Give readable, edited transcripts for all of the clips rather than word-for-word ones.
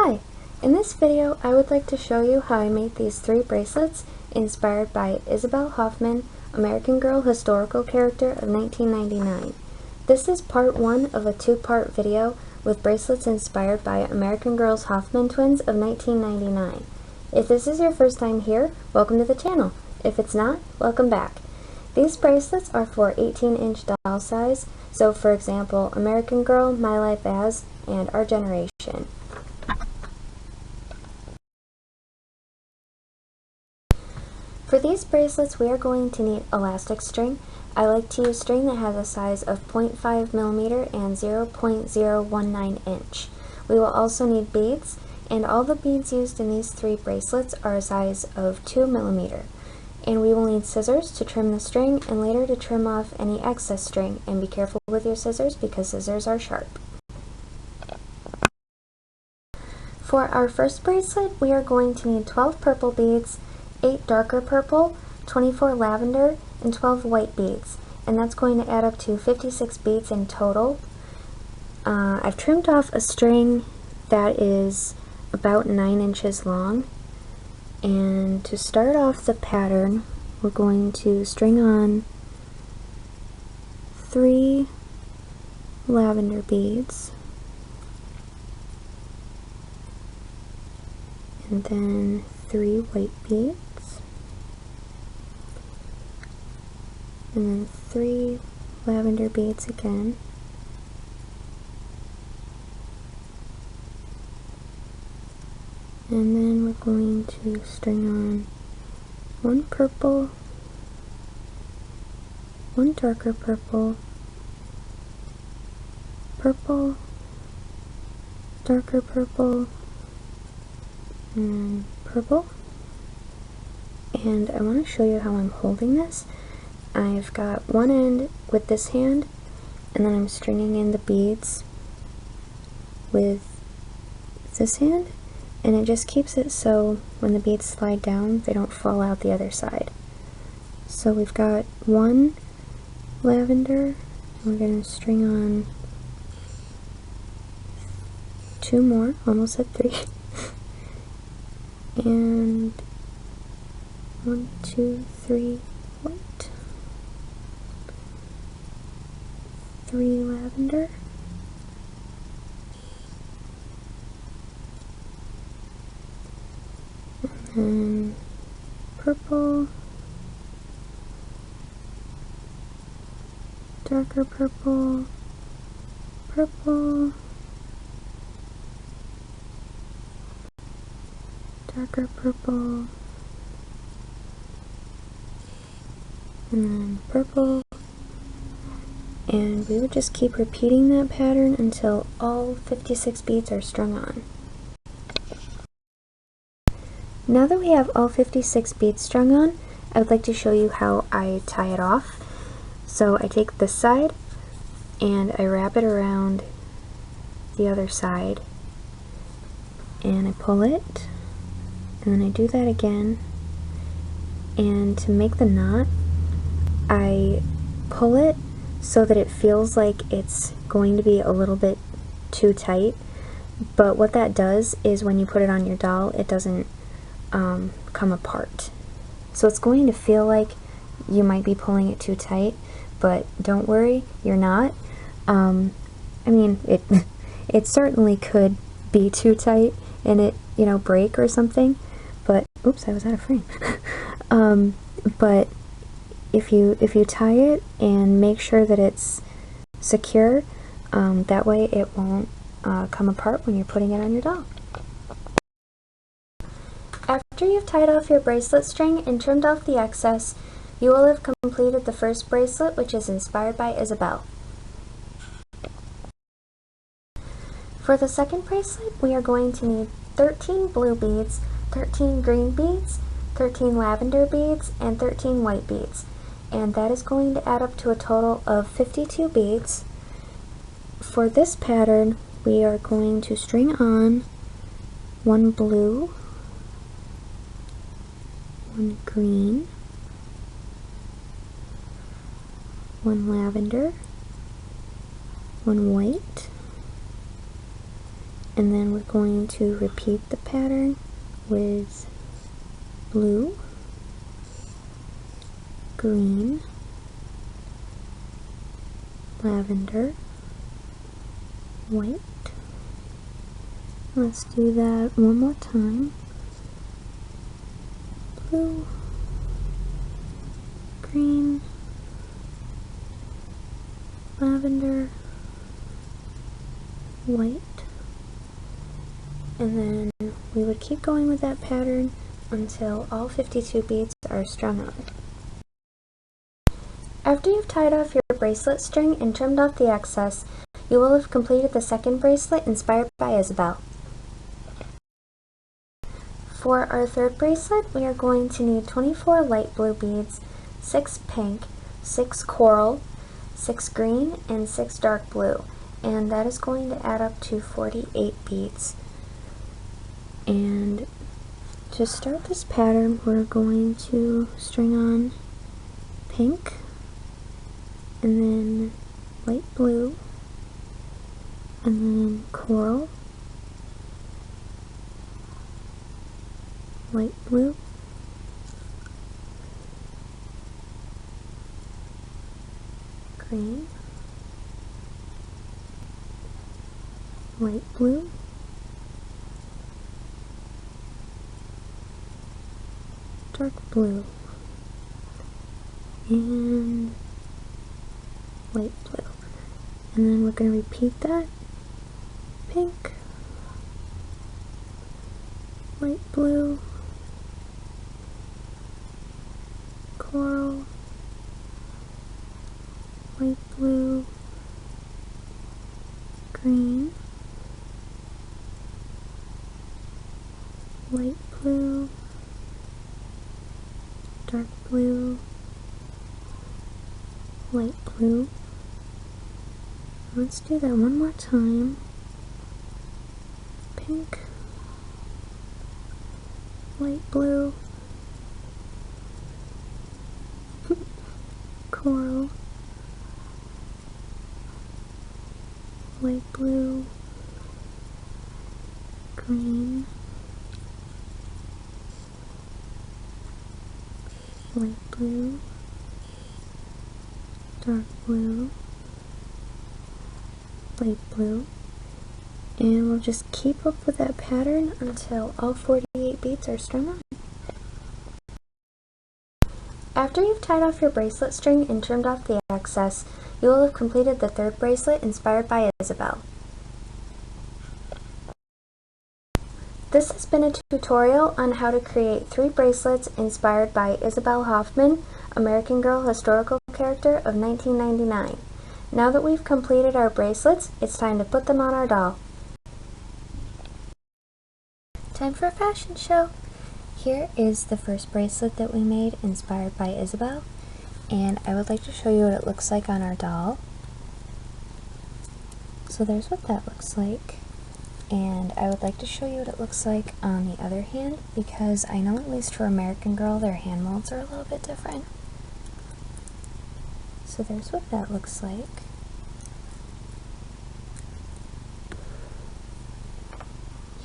Hi! In this video I would like to show you how I made these 3 bracelets inspired by Isabel Hoffman, American Girl historical character of 1999. This is part 1 of a 2-part video with bracelets inspired by American Girl's Hoffman Twins of 1999. If this is your first time here, welcome to the channel. If it's not, welcome back. These bracelets are for 18-inch doll size, so for example, American Girl, My Life As, and Our Generation. For these bracelets, we are going to need elastic string. I like to use string that has a size of 0.5 millimeter and 0.019 inch. We will also need beads, and all the beads used in these 3 bracelets are a size of 2 millimeter. And we will need scissors to trim the string and later to trim off any excess string, and be careful with your scissors because scissors are sharp. For our first bracelet, we are going to need 12 purple beads, 8 darker purple, 24 lavender, and 12 white beads, and that's going to add up to 56 beads in total. I've trimmed off a string that is about 9 inches long, and to start off the pattern we're going to string on 3 lavender beads, and then 3 white beads, and then 3 lavender beads again, and then we're going to string on 1 purple, 1 darker purple, purple, darker purple, and purple. And I want to show you how I'm holding this. I've got one end with this hand, and then I'm stringing in the beads with this hand, and it just keeps it so when the beads slide down they don't fall out the other side. So we've got 1 lavender, and we're going to string on 2 more, almost at 3, and 1, 2, 3 white, 3 lavender, and then purple, darker purple, purple, darker purple, and then purple, and we would just keep repeating that pattern until all 56 beads are strung on. Now that we have all 56 beads strung on, I would like to show you how I tie it off. So I take this side and I wrap it around the other side, and I pull it, and then I do that again, and to make the knot I pull it so that it feels like it's going to be a little bit too tight, but what that does is when you put it on your doll it doesn't come apart. So it's going to feel like you might be pulling it too tight, but don't worry, you're not. I mean, it certainly could be too tight and it, break or something, but oops, I was out of frame. But if you tie it and make sure that it's secure, that way it won't come apart when you're putting it on your doll. After you've tied off your bracelet string and trimmed off the excess, you will have completed the first bracelet, which is inspired by Isabel. For the second bracelet, we are going to need 13 blue beads, 13 green beads, 13 lavender beads, and 13 white beads. And that is going to add up to a total of 52 beads. For this pattern, we are going to string on 1 blue, 1 green, 1 lavender, 1 white, And then we're going to repeat the pattern with blue, green, lavender, white. Let's do that one more time. Blue, green, lavender, white. And then we would keep going with that pattern until all 52 beads are strung on. After you've tied off your bracelet string and trimmed off the excess, you will have completed the second bracelet inspired by Isabel. For our third bracelet, we are going to need 24 light blue beads, 6 pink, 6 coral, 6 green, and 6 dark blue. And that is going to add up to 48 beads. And to start this pattern, we're going to string on pink, and then light blue, and then coral, light blue, green, light blue, dark blue, and light blue. And then we're going to repeat that. Pink, light blue, coral, light blue, green, light blue, dark blue, light blue. Let's do that one more time. Pink, light blue, coral, light blue, green, light blue, dark blue, light blue, and we'll just keep up with that pattern until all 48 beads are strung on. After you've tied off your bracelet string and trimmed off the excess, you will have completed the third bracelet inspired by Isabel. This has been a tutorial on how to create 3 bracelets inspired by Isabel Hoffman, American Girl historical character of 1999. Now that we've completed our bracelets, it's time to put them on our doll. Time for a fashion show! Here is the first bracelet that we made inspired by Isabel, and I would like to show you what it looks like on our doll. So there's what that looks like, and I would like to show you what it looks like on the other hand, because I know at least for American Girl their hand molds are a little bit different. So there's what that looks like.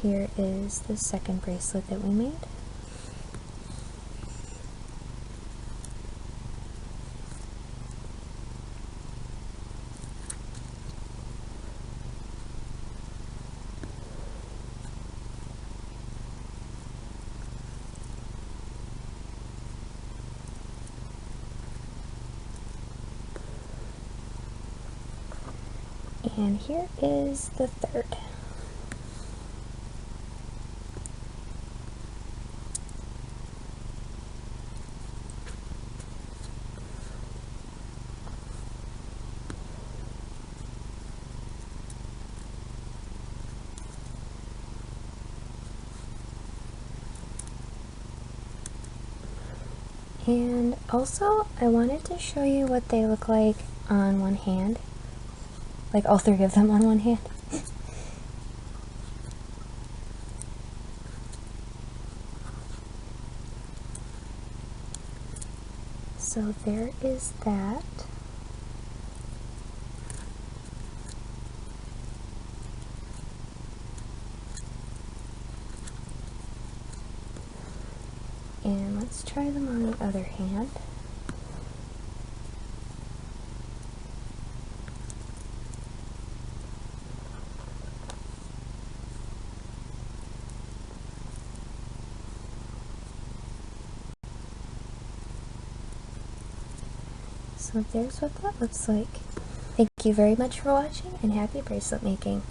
Here is the second bracelet that we made. And here is the third. And also, I wanted to show you what they look like on one hand. Like all 3 of them on one hand. So there is that. And let's try them on the other hand. So there's what that looks like. Thank you very much for watching, and happy bracelet making!